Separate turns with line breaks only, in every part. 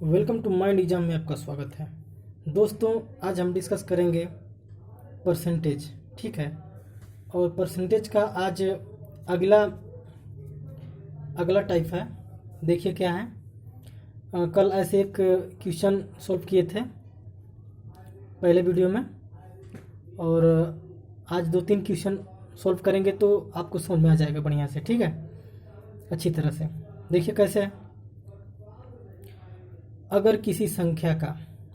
Welcome to mind exam में आपका स्वागत है। दोस्तों, आज हम डिस्कस करेंगे परसेंटेज। ठीक है, और परसेंटेज का आज अगला अगला टाइप है। देखिए क्या है। कल ऐसे एक क्वेश्चन सॉल्व किए थे पहले वीडियो में, और आज दो तीन क्वेश्चन सॉल्व करेंगे तो आपको समझ में आ जाएगा बढ़िया से। ठीक है, अच्छी तरह से देखिए कैसे है। अगर किसी संख्या का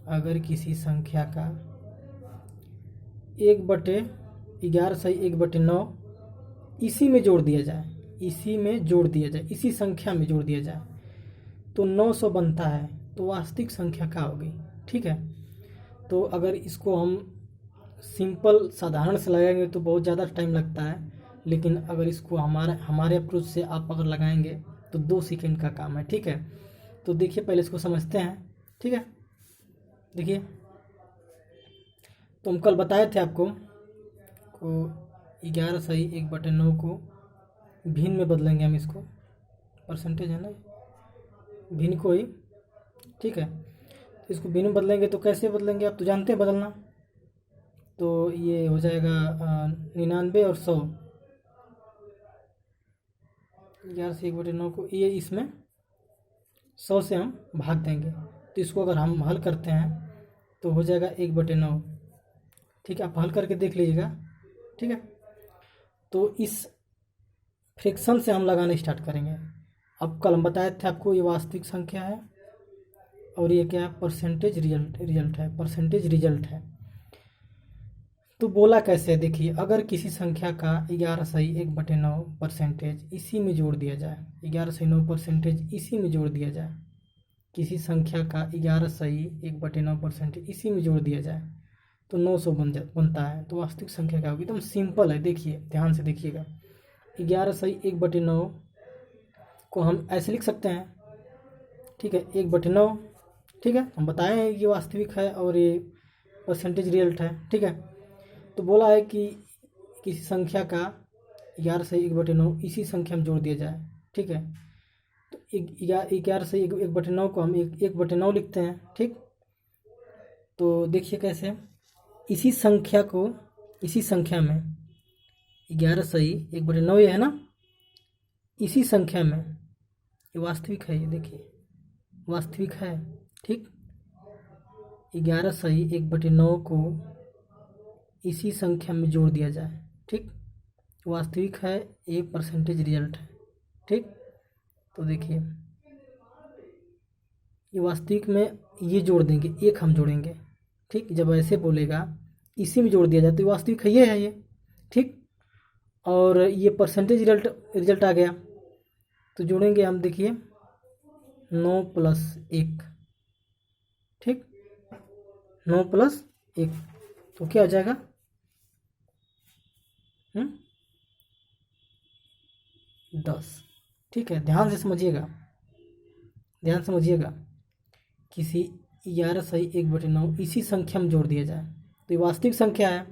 1/11/9 इसी में जोड़ दिया जाए, इसी संख्या में जोड़ दिया जाए तो 900 बनता है, तो वास्तविक संख्या क्या होगी। ठीक है, तो अगर इसको हम सिंपल साधारण से लगाएंगे तो बहुत ज़्यादा टाइम लगता है, लेकिन अगर इसको हमारे अप्रोच से आप अगर लगाएंगे तो 2 सेकंड का काम है। ठीक है, तो देखिए पहले इसको समझते हैं। ठीक है, देखिए तो हम कल बताए थे आपको को 11/1/9 को भिन्न में बदलेंगे हम। इसको परसेंटेज है ना, भिन्न को ही। ठीक है, तो इसको भिन्न में बदलेंगे तो कैसे बदलेंगे, आप तो जानते हैं बदलना। तो ये हो जाएगा 99 और 100। 11/1/9 को ये इसमें 100 से हम भाग देंगे, तो इसको अगर हम हल करते हैं तो हो जाएगा 1/9। ठीक है, आप हल करके देख लीजिएगा। ठीक है, तो इस फ्रैक्शन से हम लगाना स्टार्ट करेंगे। अब कल हम बताए थे आपको ये वास्तविक संख्या है और ये क्या है, परसेंटेज रिजल्ट है। तो बोला कैसे, देखिए अगर किसी संख्या का 11/1/9 परसेंटेज इसी में जोड़ दिया जाए, 11/9 परसेंटेज इसी में जोड़ दिया जाए, किसी संख्या का 11/1/9 परसेंटेज इसी में जोड़ दिया जाए तो 900 बनता है, तो वास्तविक संख्या क्या होगी। एकदम सिंपल है, देखिए ध्यान से देखिएगा। 11/1/9 को हम ऐसे लिख सकते हैं। ठीक है, 1/9। ठीक है, हम बताए हैं ये वास्तविक है और ये परसेंटेज रिजल्ट है। ठीक है, तो बोला है कि किसी संख्या का 11/1/9 इसी संख्या में जोड़ दिया जाए। ठीक है, तो 11/1/9 को हम 1/9 लिखते हैं। ठीक, तो देखिए कैसे, इसी संख्या में 11/1/9 ये है ना, इसी संख्या में ये वास्तविक है, ये देखिए वास्तविक है। ठीक, 11/1/9 को इसी संख्या में जोड़ दिया जाए। ठीक, वास्तविक है, ये परसेंटेज रिजल्ट है। ठीक, तो देखिए ये वास्तविक में ये जोड़ देंगे, एक हम जोड़ेंगे। ठीक, जब ऐसे बोलेगा इसी में जोड़ दिया जाए तो वास्तविक है, ये है ये। ठीक, और ये परसेंटेज रिजल्ट आ गया, तो जोड़ेंगे हम। देखिए 9 + 1। ठीक, 9 + 1 तो क्या हो जाएगा, 10। ठीक है, ध्यान से समझिएगा, किसी 11/1/9 इसी संख्या में जोड़ दिया जाए तो ये वास्तविक संख्या है।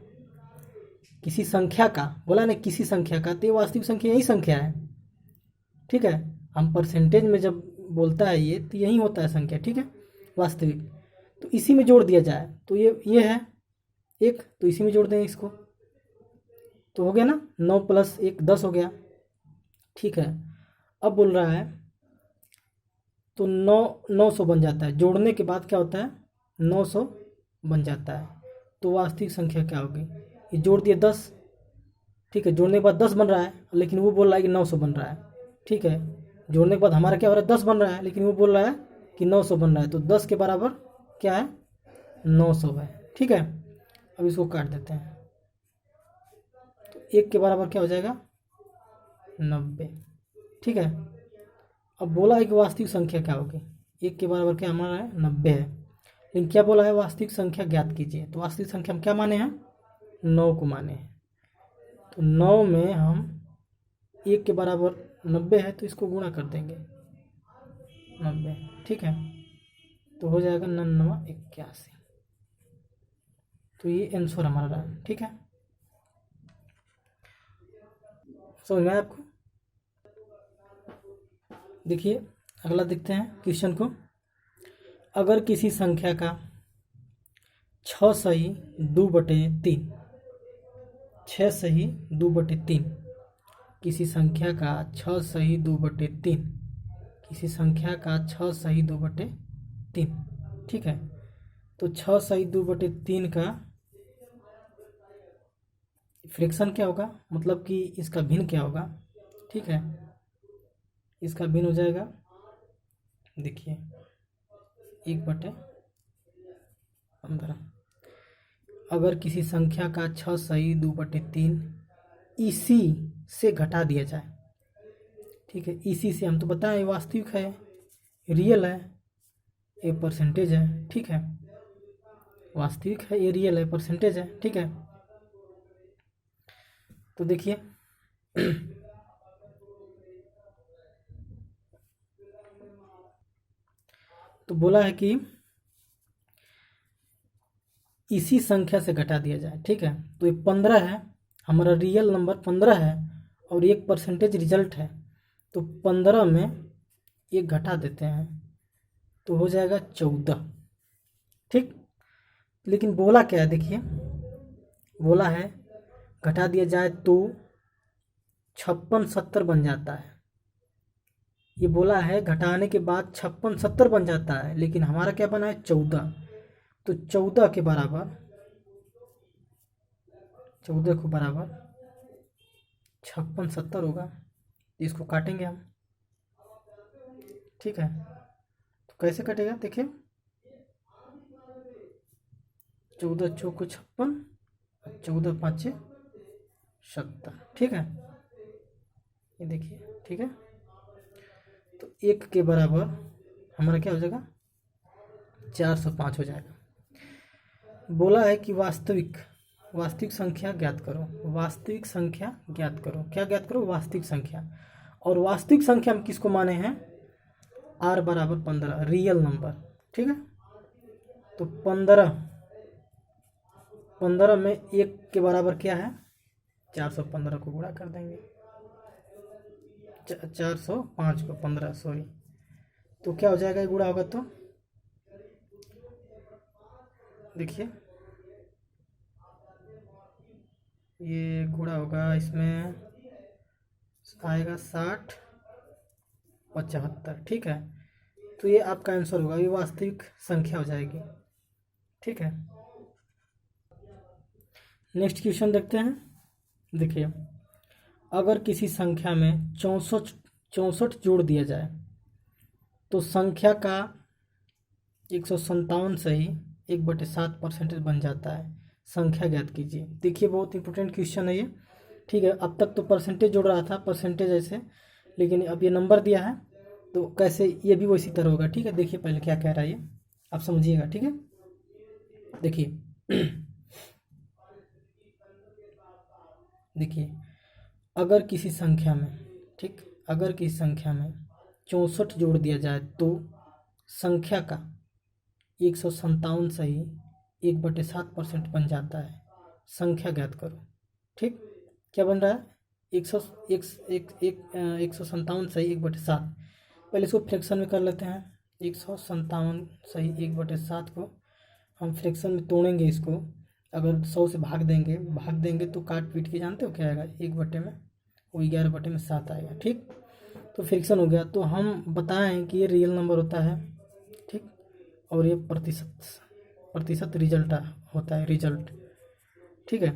किसी संख्या का बोला ना, किसी संख्या का, तो ये वास्तविक संख्या यही संख्या है। ठीक है, हम परसेंटेज में जब बोलता है ये, तो यही होता है संख्या। ठीक है, वास्तविक, तो इसी में जोड़ दिया जाए तो ये है एक, तो इसी में जोड़ देंगे इसको, तो हो गया ना, 9 + 1 10 हो गया। ठीक है, अब बोल रहा है तो 900 बन जाता है, जोड़ने के बाद क्या होता है, 900 बन जाता है, तो वास्तविक संख्या क्या होगी। ये जोड़ दिए 10। ठीक है, जोड़ने के बाद 10 बन रहा है, लेकिन वो बोल रहा है कि 900 बन रहा है। ठीक है, जोड़ने के बाद हमारा क्या हो रहा है, 10 बन रहा है, लेकिन वो बोल रहा है कि 900 बन रहा है, तो 10 के बराबर क्या है, 900 है। ठीक है, अब इसको काट देते हैं, तो 1 के बराबर क्या हो जाएगा, 90। ठीक है, अब बोला है कि वास्तविक संख्या क्या होगी, 1 के बराबर क्या हमारा है, 90 है, लेकिन क्या बोला है, वास्तविक संख्या ज्ञात कीजिए। तो वास्तविक संख्या हम क्या माने हैं, 9 को माने हैं। तो 9 में हम 1 के बराबर 90 है, तो इसको गुणा कर देंगे 90। ठीक है, तो हो जाएगा 9981। तो ये आंसर हमारा रहा। ठीक है, समझ में आया आपको। देखिए अगला देखते हैं क्वेश्चन को। अगर किसी संख्या का 6 सही 2/3, 6 सही 2/3, किसी संख्या का 6 सही 2/3, किसी संख्या का 6 सही 2/3, ठीक है। तो 6 सही 2/3 का फ्रैक्शन क्या होगा, मतलब कि इसका भिन्न क्या होगा, ठीक है। इसका भिन्न हो जाएगा, देखिए 1/15। अगर किसी संख्या का 6 सही 2/3 इसी से घटा दिया जाए, ठीक है, इसी से, हम तो बताएं ये वास्तविक है, रियल है, ये परसेंटेज है, ठीक है, वास्तविक है, ये रियल है, परसेंटेज है, ठीक है। तो देखिए तो बोला है कि इसी संख्या से घटा दिया जाए, ठीक है। तो ये 15 है, हमारा रियल नंबर 15 है और एक परसेंटेज रिजल्ट है, तो 15 में एक घटा देते हैं तो हो जाएगा 14, ठीक। लेकिन बोला क्या है, देखिए बोला है घटा दिया जाए तो 56 70 बन जाता है। ये बोला है घटाने के बाद 56 70 बन जाता है, लेकिन हमारा क्या बना है 14। तो 14 के बराबर 14 को बराबर 56 70 होगा, इसको काटेंगे हम, ठीक है। तो कैसे कटेगा, देखिए 14 चौको 56, 14 5 70, ठीक है, ये देखिए, ठीक है। तो 1 के बराबर हमारा क्या हो जाएगा 405 हो जाएगा। बोला है कि वास्तविक संख्या ज्ञात करो, वास्तविक संख्या ज्ञात करो, क्या ज्ञात करो, वास्तविक संख्या। और वास्तविक संख्या हम किसको माने हैं, r बराबर 15, रियल नंबर, ठीक है। तो 15 में 1 के बराबर क्या है 415 को गुणा कर देंगे, 405 को 15, सॉरी, तो क्या हो जाएगा, गुणा होगा तो देखिए ये गुणा होगा, इसमें आएगा 60 75, ठीक है। तो ये आपका आंसर होगा, ये वास्तविक संख्या हो जाएगी, ठीक है। नेक्स्ट क्वेश्चन देखते हैं, देखिए अगर किसी संख्या में 64 जोड़ दिया जाए तो संख्या का 157 से ही 1/7 परसेंटेज बन जाता है, संख्या ज्ञात कीजिए। देखिए बहुत इंपॉर्टेंट क्वेश्चन है ये, ठीक है। अब तक तो परसेंटेज जोड़ रहा था, परसेंटेज ऐसे, लेकिन अब ये नंबर दिया है तो कैसे, ये भी वैसी तरह होगा, ठीक है। देखिए पहले क्या कह रहा है ये, आप समझिएगा, ठीक है। देखिए देखिए अगर किसी संख्या में, ठीक, अगर किसी संख्या में 64 जोड़ दिया जाए तो संख्या का 157 से ही 1/7 परसेंट बन जाता है, संख्या ज्ञात करो, ठीक। क्या बन रहा है 157 से ही 1/7, पहले इसको फ्रैक्शन में कर लेते हैं। 157 से ही 1/7 को हम फ्रैक्शन में तोड़ेंगे, इसको अगर 100 से भाग देंगे तो काट पीट के जानते हो क्या आएगा, 1 में वो 11/7 आएगा, ठीक। तो फ्रैक्शन हो गया, तो हम बताएं कि ये रियल नंबर होता है, ठीक, और ये प्रतिशत रिजल्ट होता है, रिजल्ट, ठीक है।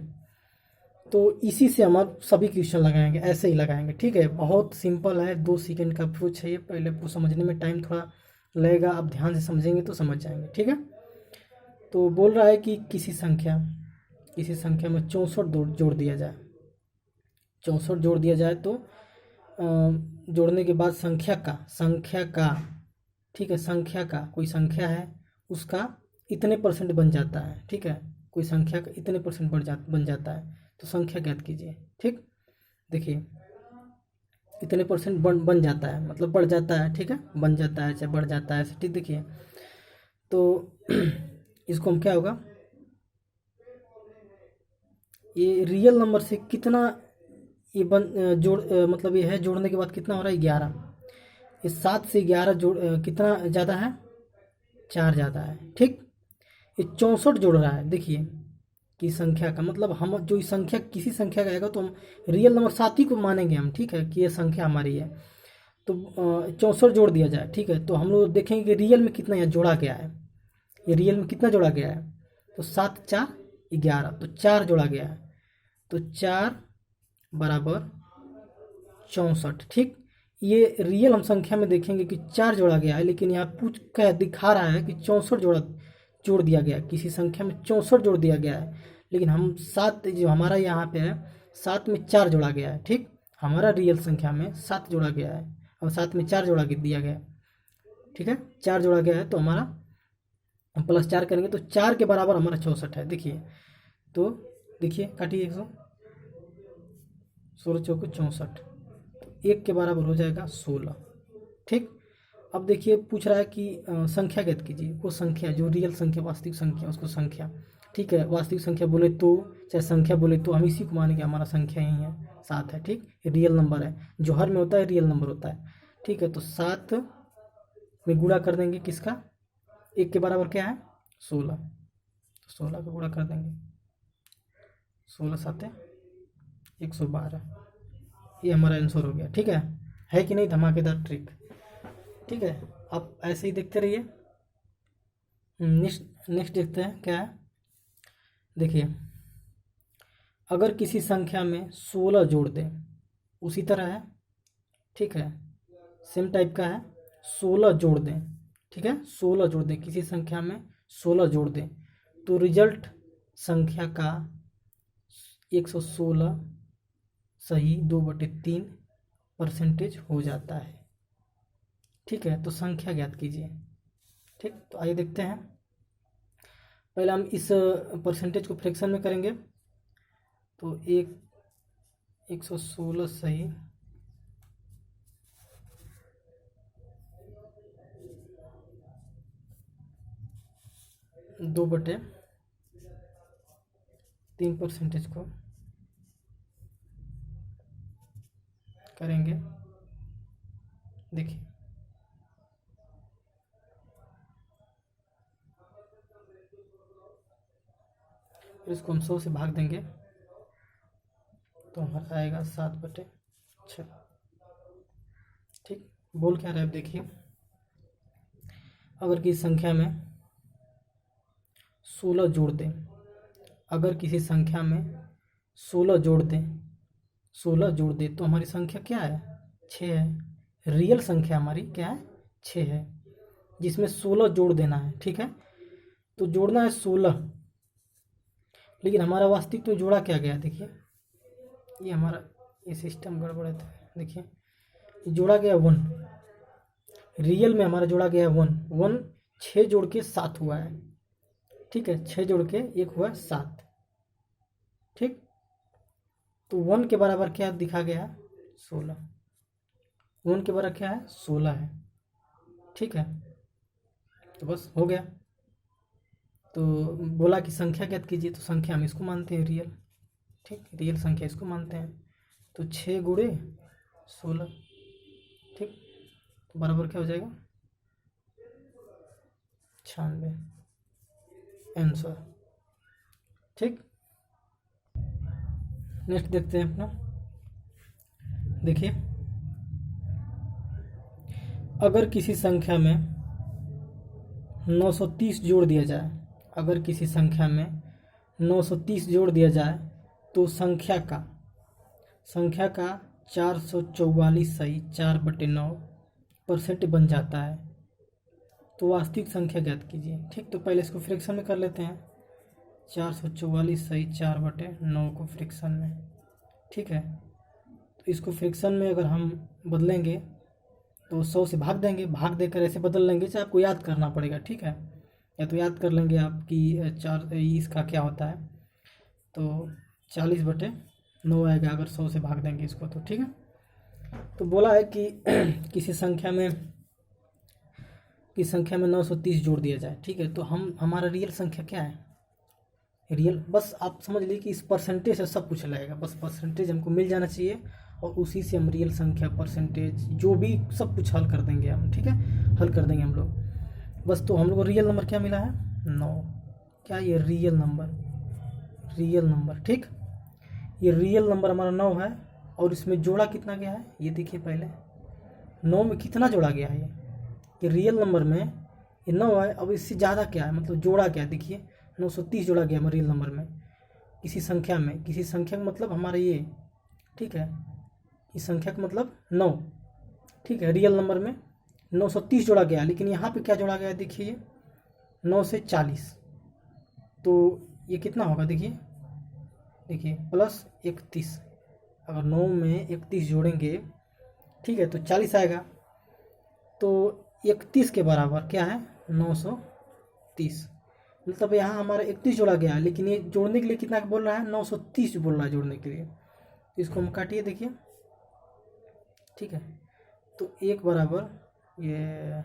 तो इसी से हम अब सभी क्वेश्चन लगाएंगे, ऐसे ही लगाएंगे, ठीक है। बहुत सिंपल है, 2 सेकंड का अप्रोच है ये, पहले आपको समझने में टाइम थोड़ा लगेगा, आप ध्यान से समझेंगे तो समझ जाएंगे, ठीक है। तो बोल रहा है कि किसी संख्या में 64 जोड़ दिया जाए, 64 जोड़ दिया जाए तो जोड़ने के बाद संख्या का, ठीक है, संख्या का कोई संख्या है उसका इतने परसेंट बन जाता है, ठीक है, कोई संख्या का इतने परसेंट बन जाता है, तो संख्या ज्ञात कीजिए, ठीक। देखिए इतने परसेंट बन जाता है, मतलब बढ़ जाता है, ठीक है, बन जाता है चाहे बढ़ जाता है, ठीक। देखिए तो इसको हम क्या होगा, ये रियल नंबर से कितना ये मतलब ये है, जोड़ने के बाद कितना हो रहा है 11, इस 7 से 11 जोड़ कितना ज़्यादा है 4 ज़्यादा है। ठीक, ये 64 जोड़ रहा है। देखिए कि संख्या का मतलब हम जो इस संख्या किसी संख्या का आएगा तो हम रियल नंबर 7 ही को मानेंगे हम। ठीक है कि ये संख्या हमारी है तो 64 जोड़ दिया जाए। ठीक है, तो हम लोग देखेंगे कि रियल में कितना यहाँ जोड़ा गया है। ये रियल में कितना जोड़ा गया है तो 7 4 11, तो 4 जोड़ा गया है तो 4 बराबर 64। ठीक, ये रियल हम संख्या में देखेंगे कि 4 जोड़ा गया है, लेकिन यहाँ पूछ कह दिखा रहा है कि 64 जोड़ दिया गया है। किसी संख्या में 64 जोड़ दिया गया है, लेकिन हम 7 जो हमारा यहाँ पे है 7 में 4 जोड़ा गया है। ठीक, हमारा रियल संख्या में 7 जोड़ा गया है और 7 में 4 जोड़ा दिया गया है। ठीक है, 4 जोड़ा गया है तो हमारा हम +4 करेंगे तो 4 के बराबर हमारा 64 है। देखिए तो देखिए काटिए 100, 16 चौके 64, तो 1 के बराबर हो जाएगा 16। ठीक, अब देखिए पूछ रहा है कि संख्या ज्ञात कीजिए। वो संख्या जो रियल संख्या वास्तविक संख्या उसको संख्या। ठीक है, वास्तविक संख्या बोले तो चाहे संख्या बोले तो हम इसी को मानेंगे हमारा संख्या यही है 7 है। ठीक, ये रियल नंबर है, जो हर में होता है रियल नंबर होता है। ठीक है, तो 7 में गुणा कर देंगे किसका, 1 के बराबर क्या है 16, तो 16 का गुणा कर देंगे, 16 7 112। ये हमारा आंसर हो गया। ठीक है कि नहीं, धमाकेदार ट्रिक। ठीक है, आप ऐसे ही देखते रहिए। नेक्स्ट देखते हैं क्या है। देखिए अगर किसी संख्या में 16 जोड़ दें, उसी तरह है। ठीक है, सेम टाइप का है, 16 जोड़ दें। ठीक है, 16 जोड़ दें, किसी संख्या में 16 जोड़ दें तो रिजल्ट संख्या का 116 सही 2/3% हो जाता है। ठीक है, तो संख्या ज्ञात कीजिए। ठीक, तो आइए देखते हैं। पहले हम इस परसेंटेज को फ्रैक्शन में करेंगे तो 116 सही 2/3% को करेंगे। देखिए फिर इसको हम 100 से भाग देंगे तो हमारा आएगा 7/6। ठीक, बोल क्या रहा है, देखिए अगर किसी संख्या में 16 जोड़ दें, अगर किसी संख्या में 16 जोड़ दें तो हमारी संख्या क्या है 6 है। रियल संख्या हमारी क्या है 6 है, जिसमें 16 जोड़ देना है। ठीक है, तो जोड़ना है 16, लेकिन हमारा वास्तविक तो जोड़ा क्या गया। देखिए ये हमारा ये सिस्टम गड़बड़ है। देखिए जोड़ा गया 1, रियल में हमारा जोड़ा गया 1 6 जोड़ के 7 हुआ है। ठीक है, 6 जोड़ के 1 हुआ 7। ठीक, तो 1 के बराबर क्या दिखा गया है 16, 1 के बराबर क्या है 16 है। ठीक है, तो बस हो गया। तो बोला कि संख्या ज्ञात कीजिए, तो संख्या हम इसको मानते हैं रियल। ठीक, रियल संख्या इसको मानते हैं, तो 6 गुणे 16। ठीक, तो बराबर क्या हो जाएगा 96 आंसर। ठीक, नेक्स्ट देखते हैं अपना। देखिए अगर किसी संख्या में 930 जोड़ दिया जाए, अगर किसी संख्या में 930 जोड़ दिया जाए तो संख्या का 444 सही 4/9% बन जाता है। तो वास्तविक संख्या ज्ञात कीजिए। ठीक, तो पहले इसको फ्रैक्शन में कर लेते हैं। 444 सही 4/9 को फ्रैक्शन में। ठीक है, तो इसको फ्रैक्शन में अगर हम बदलेंगे तो 100 से भाग देंगे, भाग देकर ऐसे बदल लेंगे, चाहे आपको याद करना पड़ेगा। ठीक है, या तो याद कर लेंगे आप कि 4 इसका क्या होता है, तो 40/9 आएगा अगर 100 से भाग देंगे इसको तो। ठीक है, तो बोला है कि किसी संख्या में 930 जोड़ दिया जाए। ठीक है, तो हमारा रियल संख्या क्या है रियल, बस आप समझ लीजिए कि इस परसेंटेज से सब कुछ लगेगा। बस परसेंटेज हमको मिल जाना चाहिए और उसी से हम रियल संख्या परसेंटेज जो भी सब कुछ हल कर देंगे हम। ठीक है, हल कर देंगे हम लोग। बस। तो हम लोग को रियल नंबर क्या मिला है? 9। क्या ये रियल नंबर, ठीक। ये रियल नंबर हमारा 9 है। और इसमें जोड़ा कितना गया है ये देखिए पहले। 9 में कितना जोड़ा गया है ये रियल नंबर में ये 9 है। अब इससे ज़्यादा क्या है, मतलब जोड़ा क्या है देखिए, 930 जोड़ा गया है रियल नंबर में किसी संख्या में। किसी संख्या का मतलब हमारा ये, ठीक है, इस संख्या का मतलब 9, ठीक है। रियल नंबर में 930 जोड़ा गया, लेकिन यहाँ पे क्या जोड़ा गया है देखिए, ये 9 से 40, तो ये कितना होगा देखिए प्लस 31। अगर 9 में 31 जोड़ेंगे, ठीक है, तो 40 आएगा। तो 31 के बराबर क्या है? 930। मतलब यहाँ हमारा 31 जोड़ा गया है, लेकिन ये जोड़ने के लिए कितना बोल रहा है? 930 बोल रहा है जोड़ने के लिए। तो इसको हम काटिए देखिए, ठीक है। तो 1 बराबर ये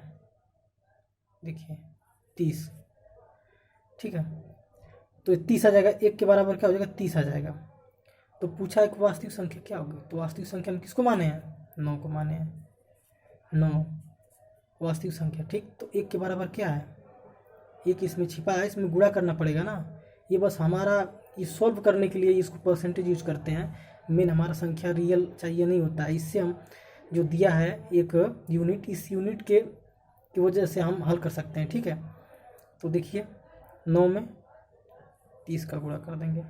देखिए 30, ठीक है। तो 30 आ जाएगा। 1 के बराबर क्या हो जाएगा? 30 आ जाएगा। तो पूछा एक वास्तविक संख्या क्या होगी, तो वास्तविक संख्या में किसको माने हैं? 9 को माने हैं। 9 वास्तविक संख्या, ठीक। तो 1 के बराबर क्या है? 1 इसमें छिपा है, इसमें गुणा करना पड़ेगा ना। ये बस हमारा ये सॉल्व करने के लिए इसको परसेंटेज यूज करते हैं। मेन हमारा संख्या रियल चाहिए नहीं होता है। इससे हम जो दिया है एक यूनिट, इस यूनिट के की वजह से हम हल कर सकते हैं, ठीक है। तो देखिए 9 में 30 का गुणा कर देंगे,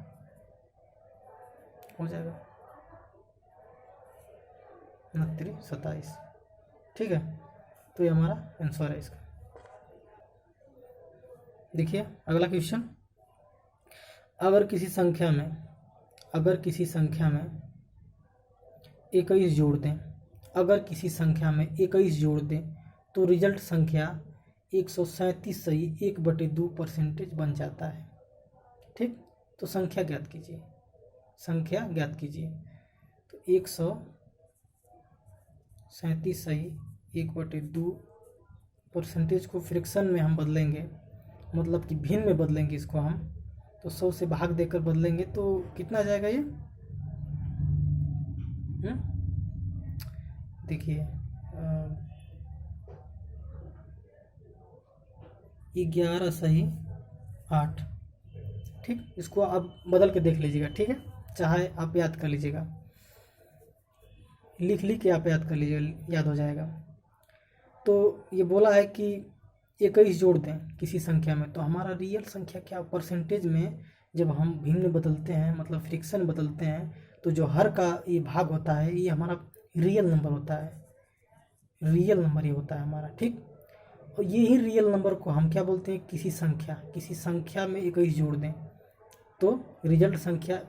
हो जाएगा 29 27, ठीक है। तो ये हमारा आंसर है इसका। देखिए अगला क्वेश्चन, अगर किसी संख्या में 21 जोड़ दें, अगर किसी संख्या में 21 जोड़ दें तो रिजल्ट संख्या 137 सही 1/2% बन जाता है, ठीक। तो संख्या ज्ञात कीजिए। तो 137 सही 1/2% को फ्रैक्शन में हम बदलेंगे, मतलब कि भिन्न में बदलेंगे इसको हम। तो 100 से भाग देकर बदलेंगे तो कितना आ जाएगा ये? देखिए 11 सही 8, ठीक। इसको आप बदल के देख लीजिएगा, ठीक है। चाहे आप याद कर लीजिएगा, लिख के आप याद कर लीजिएगा, याद हो जाएगा। तो ये बोला है कि 21 जोड़ दें किसी संख्या में, तो हमारा रियल संख्या क्या परसेंटेज में जब हम भिन्न बदलते हैं, मतलब फ्रैक्शन बदलते हैं, तो जो हर का ये भाग होता है ये हमारा रियल नंबर होता है। रियल नंबर ये होता है हमारा, ठीक। और यही रियल नंबर को हम क्या बोलते हैं? किसी संख्या में 21 जोड़ दें तो रिजल्ट संख्या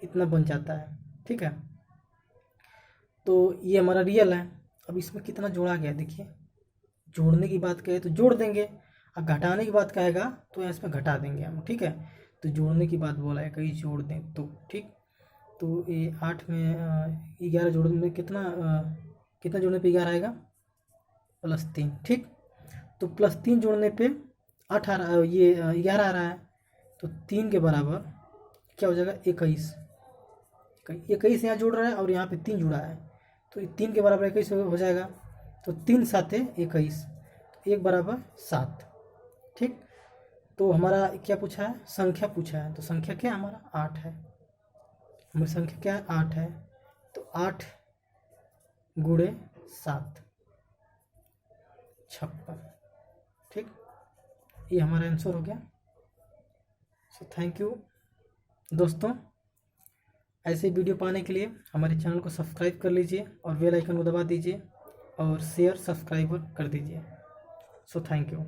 इतना बन जाता है, ठीक है। तो ये हमारा रियल है। अब इसमें कितना जोड़ा गया देखिए, जोड़ने की बात कहे तो जोड़ देंगे, और घटाने की बात कहेगा तो इसमें घटा देंगे हम, ठीक है। तो जोड़ने की बात बोला है, कहीं जोड़ दें तो, ठीक। तो ये 8 में 11 जोड़ने में कितना जोड़ने पे 11 आएगा? +3, ठीक। तो +3 जोड़ने पे 8 आ रहा है, ये 11 आ रहा है। तो 3 के बराबर क्या हो जाएगा? 21 यहाँ जोड़ रहा है और यहाँ पे 3 जुड़ा है, तो 3 के बराबर 21 हो जाएगा। तो 3 7 21, 1 बराबर 7, ठीक। तो हमारा क्या पूछा है? संख्या पूछा है। तो संख्या क्या है हमारा? 8 है। हमारी संख्या क्या है? 8 है। तो 8 × 7 56, ठीक। ये हमारा आंसर हो गया। सो थैंक यू दोस्तों। ऐसे वीडियो पाने के लिए हमारे चैनल को सब्सक्राइब कर लीजिए और बेल आइकन को दबा दीजिए और शेयर सब्सक्राइब कर दीजिए। So thank you.